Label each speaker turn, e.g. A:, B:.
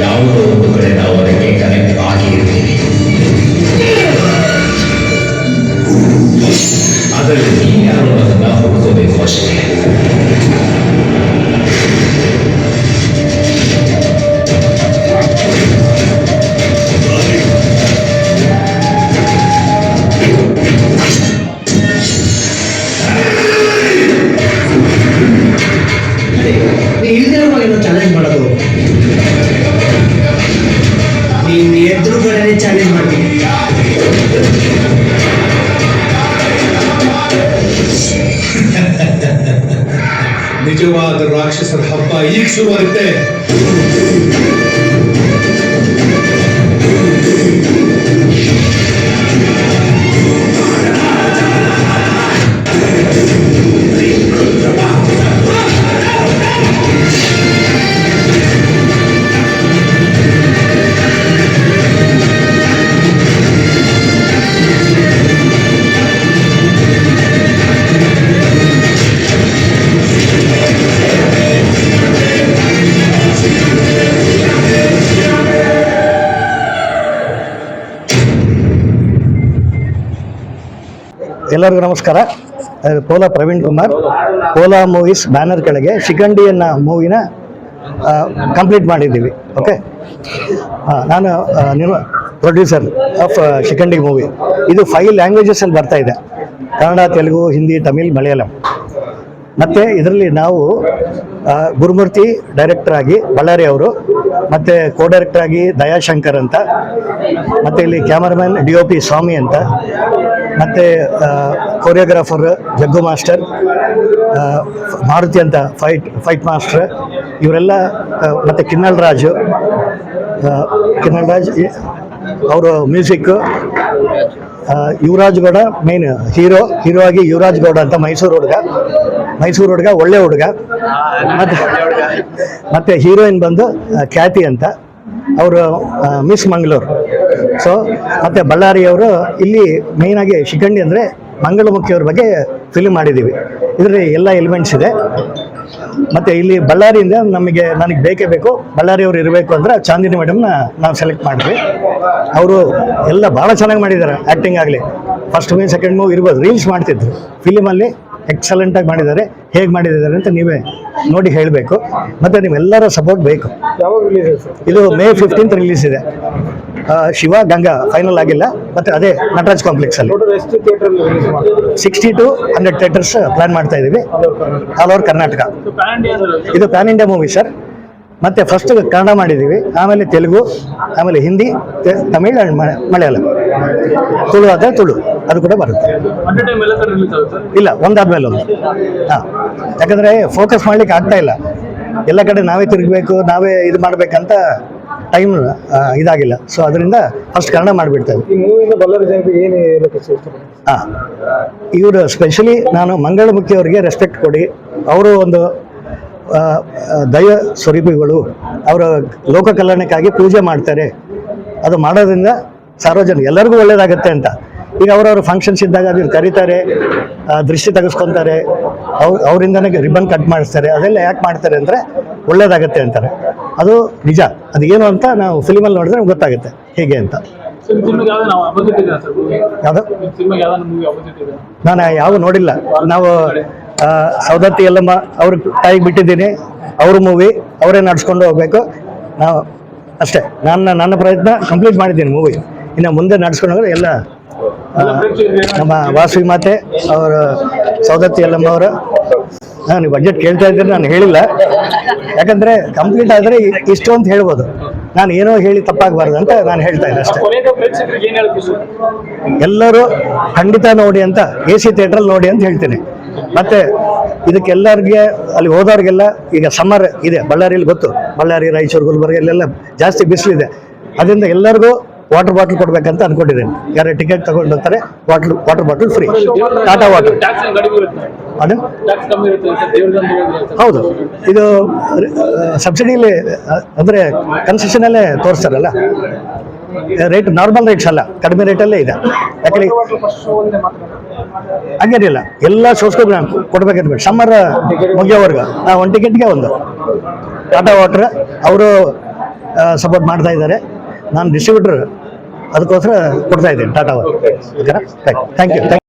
A: ಯಾವುದೋ ಒಂದು ಕಡೆ ನಾವು ಅದಕ್ಕೆ ಕನೆಕ್ಟ್ ಆಗಿ ಇರ್ತೀವಿ. ಅದರಲ್ಲಿ ನೀನ್ಯಾರು ಅನ್ನೋದನ್ನ ಹುಡುಕೋಬೇಕು ಅಷ್ಟೇ.
B: ಇಲ್ದಿರುವಾಗ ಚಾಲೆಂಜ್ ಮಾಡೋದು, ನೀನು ಎದುರುಗಡೆ ಚಾಲೆಂಜ್ ಮಾಡ್ತೀನಿ.
C: ನಿಜವಾದ ರಾಕ್ಷಸರ ಹಬ್ಬ ಈಗ ಶುರುವಾಗುತ್ತೆ.
D: ಎಲ್ಲರಿಗೂ ನಮಸ್ಕಾರ. ಪೋಲಾ ಪ್ರವೀಣ್ ಕುಮಾರ್, ಪೋಲಾ ಮೂವೀಸ್ ಬ್ಯಾನರ್ ಕೆಳಗೆ ಶಿಖಂಡಿ ಅನ್ನೋ ಮೂವಿನ ಕಂಪ್ಲೀಟ್ ಮಾಡಿದ್ದೀವಿ. ಓಕೆ, ನಾನು ಪ್ರೊಡ್ಯೂಸರ್ ಆಫ್ ಶಿಖಂಡಿ ಮೂವಿ. ಇದು 5 ಲ್ಯಾಂಗ್ವೇಜಸಲ್ಲಿ ಬರ್ತಾ ಇದೆ: ಕನ್ನಡ, ತೆಲುಗು, ಹಿಂದಿ, ತಮಿಳ್, ಮಲಯಾಳಂ. ಮತ್ತು ಇದರಲ್ಲಿ ನಾವು ಗುರುಮೂರ್ತಿ ಡೈರೆಕ್ಟರ್ ಆಗಿ ಬಳ್ಳಾರಿ ಅವರು, ಮತ್ತು ಕೋ ಡೈರೆಕ್ಟರ್ ಆಗಿ ದಯಾಶಂಕರ್ ಅಂತ, ಮತ್ತು ಇಲ್ಲಿ ಕ್ಯಾಮರಾಮನ್ DOP ಸ್ವಾಮಿ ಅಂತ, ಮತ್ತು ಕೊರಿಯೋಗ್ರಾಫರ್ ಜಗ್ಗು ಮಾಸ್ಟರ್, ಮಾರುತಿ ಅಂತ ಫೈಟ್ ಮಾಸ್ಟರ್, ಇವರೆಲ್ಲ, ಮತ್ತು ಕಿನ್ನಲ್ ರಾಜ್ ಅವರು music, Yuvaraj Gowda main hero ಆಗಿ ಯುವರಾಜ್ ಗೌಡ ಅಂತ ಮೈಸೂರು ಹುಡುಗ, ಒಳ್ಳೆ ಹುಡುಗ. ಮತ್ತು ಹೀರೋಯಿನ್ ಬಂದು ಖ್ಯಾತಿ ಅಂತ, ಅವರು ಮಿಸ್ ಮಂಗಳೂರು. ಸೊ ಮತ್ತು ಬಳ್ಳಾರಿಯವರು ಇಲ್ಲಿ ಮೇಯ್ನಾಗಿ ಶಿಖಂಡಿ ಅಂದರೆ ಮಂಗಳಮುಖಿಯವ್ರ ಬಗ್ಗೆ ಫಿಲ್ಮ್ ಮಾಡಿದ್ದೀವಿ. ಇದರಲ್ಲಿ ಎಲ್ಲ ಎಲಿಮೆಂಟ್ಸ್ ಇದೆ. ಮತ್ತು ಇಲ್ಲಿ ಬಳ್ಳಾರಿಯಿಂದ ನನಗೆ ಬೇಕೇ ಬೇಕು, ಬಳ್ಳಾರಿಯವರು ಇರಬೇಕು ಅಂದರೆ ಚಾಂದಿನಿ ಮೇಡಮ್ನ ನಾವು ಸೆಲೆಕ್ಟ್ ಮಾಡಿದ್ವಿ. ಅವರು ಎಲ್ಲ ಭಾಳ ಚೆನ್ನಾಗಿ ಮಾಡಿದ್ದಾರೆ. ಆ್ಯಕ್ಟಿಂಗ್ ಆಗಲಿ, ಫಸ್ಟ್ ಮೂವಿ ಸೆಕೆಂಡ್ ಮೂವಿ ಇರ್ಬೋದು, ರೀಲ್ಸ್ ಮಾಡ್ತಿದ್ರು. ಫಿಲಿಮಲ್ಲಿ ಎಕ್ಸಲೆಂಟಾಗಿ ಮಾಡಿದ್ದಾರೆ. ಹೇಗೆ ಮಾಡಿದ್ದಾರೆ ಅಂತ ನೀವೇ ನೋಡಿ ಹೇಳಬೇಕು. ಮತ್ತು ನೀವೆಲ್ಲರ ಸಪೋರ್ಟ್ ಬೇಕು. ಇದು May 15th ರಿಲೀಸ್ ಇದೆ. ಶಿವ ಗಂಗಾ ಫೈನಲ್ ಆಗಿಲ್ಲ, ಮತ್ತು ಅದೇ ನಟರಾಜ್ ಕಾಂಪ್ಲೆಕ್ಸಲ್ಲಿ 60 to 100 ಥಿಯೇಟರ್ಸ್ ಪ್ಲಾನ್ ಮಾಡ್ತಾ ಇದ್ದೀವಿ ಆಲ್ ಓವರ್ ಕರ್ನಾಟಕ. ಇದು ಪ್ಯಾನ್ ಇಂಡಿಯಾ ಮೂವಿ ಸರ್. ಮತ್ತು ಫಸ್ಟ್ ಕನ್ನಡ ಮಾಡಿದ್ದೀವಿ, ಆಮೇಲೆ ತೆಲುಗು, ಆಮೇಲೆ ಹಿಂದಿ, ತಮಿಳ್ ಆ್ಯಂಡ್ ಮಲಯಾಳಂ. ತುಳು ಆದರೆ ತುಳು ಅದು ಕೂಡ ಬರುತ್ತೆ. ಇಲ್ಲ, ಒಂದಾದ್ಮೇಲೆ ಒಂದು. ಹಾಂ, ಯಾಕಂದರೆ ಫೋಕಸ್ ಮಾಡ್ಲಿಕ್ಕೆ ಆಗ್ತಾ ಇಲ್ಲ. ಎಲ್ಲ ಕಡೆ ನಾವೇ ತಿರುಗಬೇಕು, ನಾವೇ ಇದು ಮಾಡಬೇಕಂತ ಟೈಮ್ ಇದಾಗಿಲ್ಲ. ಸೊ ಅದರಿಂದ ಫಸ್ಟ್ ಕನ್ನಡ ಮಾಡಿಬಿಡ್ತೇವೆ. ಹಾಂ, ಇವರು ಸ್ಪೆಷಲಿ ನಾನು ಮಂಗಳಮುಖಿ ಅವರಿಗೆ ರೆಸ್ಪೆಕ್ಟ್ ಕೊಡಿ. ಅವರು ಒಂದು ದೈವ ಸ್ವರೂಪಿಗಳು. ಅವರ ಲೋಕ ಕಲ್ಯಾಣಕ್ಕಾಗಿ ಪೂಜೆ ಮಾಡ್ತಾರೆ. ಅದು ಮಾಡೋದ್ರಿಂದ ಸಾರ್ವಜನಿಕ ಎಲ್ಲರಿಗೂ ಒಳ್ಳೇದಾಗುತ್ತೆ ಅಂತ. ಈಗ ಅವರವ್ರ ಫಂಕ್ಷನ್ಸ್ ಇದ್ದಾಗ ಅದನ್ನು ಕರೀತಾರೆ, ದೃಷ್ಟಿ ತೆಗೆಸ್ಕೊತಾರೆ, ಅವರಿಂದನೇ ರಿಬ್ಬನ್ ಕಟ್ ಮಾಡಿಸ್ತಾರೆ. ಅದೆಲ್ಲ ಯಾಕೆ ಮಾಡ್ತಾರೆ ಅಂದರೆ ಒಳ್ಳೇದಾಗತ್ತೆ ಅಂತಾರೆ. ಅದು ನಿಜ. ಅದು ಏನು ಅಂತ ನಾವು ಫಿಲ್ಮಲ್ಲಿ ನೋಡಿದ್ರೆ ನಮ್ಗೆ ಗೊತ್ತಾಗುತ್ತೆ ಹೇಗೆ ಅಂತ. ಯಾವುದು ನಾನು ಯಾವ ನೋಡಿಲ್ಲ. ನಾವು ಸೌದತ್ತಿ ಯಲ್ಲಮ್ಮ ಅವ್ರ ತಾಯಿಗೆ ಬಿಟ್ಟಿದ್ದೀನಿ. ಅವ್ರ ಮೂವಿ ಅವರೇ ನಡ್ಸ್ಕೊಂಡು ಹೋಗ್ಬೇಕು. ನಾವು ಅಷ್ಟೇ. ನನ್ನ ಪ್ರಯತ್ನ ಕಂಪ್ಲೀಟ್ ಮಾಡಿದ್ದೀನಿ ಮೂವಿ. ಇನ್ನು ಮುಂದೆ ನಡ್ಸ್ಕೊಂಡು ಹೋದ್ರೆ ಎಲ್ಲ ನಮ್ಮ ವಾಸವಿ ಮಾತೆ ಅವರು, ಸೌದತ್ತಿ ಯಲ್ಲಮ್ಮ ಅವರು. ನೀವು ಬಜೆಟ್ ಕೇಳ್ತಾ ಇದ್ದೀರಿ, ನಾನು ಹೇಳಿಲ್ಲ. ಯಾಕಂದರೆ ಕಂಪ್ಲೀಟ್ ಆದರೆ ಇಷ್ಟು ಅಂತ ಹೇಳ್ಬೋದು. ನಾನು ಏನೋ ಹೇಳಿ ತಪ್ಪಾಗಬಾರ್ದು ಅಂತ ನಾನು ಹೇಳ್ತಾ ಇದ್ದೆ ಅಷ್ಟೇ. ಎಲ್ಲರೂ ಖಂಡಿತ ನೋಡಿ ಅಂತ, AC ಥಿಯೇಟ್ರಲ್ಲಿ ನೋಡಿ ಅಂತ ಹೇಳ್ತೀನಿ. ಮತ್ತು ಇದಕ್ಕೆಲ್ಲರಿಗೆ ಅಲ್ಲಿ ಹೋದವ್ರಿಗೆಲ್ಲ ಈಗ ಸಮ್ಮರ್ ಇದೆ ಬಳ್ಳಾರಿಯಲ್ಲಿ, ಗೊತ್ತು, ಬಳ್ಳಾರಿ, ರಾಯಚೂರು, ಗುಲ್ಬರ್ಗ ಇಲ್ಲೆಲ್ಲ ಜಾಸ್ತಿ ಬಿಸಿಲಿದೆ. ಅದರಿಂದ ಎಲ್ಲರಿಗೂ ವಾಟರ್ ಬಾಟಲ್ ಕೊಡ್ಬೇಕಂತ ಅನ್ಕೊಂಡಿದ್ದೀನಿ. ಯಾರೇ ಟಿಕೆಟ್ ತಗೊಂಡು ಹೋಗ್ತಾರೆ water bottle free. Tata water. ಅದು ಹೌದು, ಇದು ಸಬ್ಸಿಡಿಲಿ ಅಂದರೆ ಕನ್ಸೆಷನಲ್ಲೇ ತೋರಿಸ್ತಾರಲ್ಲ. ರೇಟ್ ನಾರ್ಮಲ್ ರೇಟ್ಸ್ ಅಲ್ಲ, ಕಡಿಮೆ ರೇಟಲ್ಲೇ ಇದೆ. ಯಾಕಂದ್ರೆ ಹಂಗೇನಿಲ್ಲ, ಎಲ್ಲ ಸೋಸ್ಕೊಂಡು ಕೊಡ್ಬೇಕಂತ ಸಮ್ಮರ್ ಮುಗಿಯೋವರೆಗೂ ಒಂದು ಟಿಕೆಟ್ಗೆ ಒಂದು ಟಾಟಾ ವಾಟರ್. ಅವರು ಸಪೋರ್ಟ್ ಮಾಡ್ತಾ ಇದ್ದಾರೆ. ನಾನು ಡಿಸ್ಟ್ರಿಬ್ಯೂಟರ್, ಅದಕ್ಕೋಸ್ಕರ ಕೊಡ್ತಾ ಇದ್ದೀನಿ ಟಾಟಾ ಅವರು. ಓಕೆನಾ? Thank you.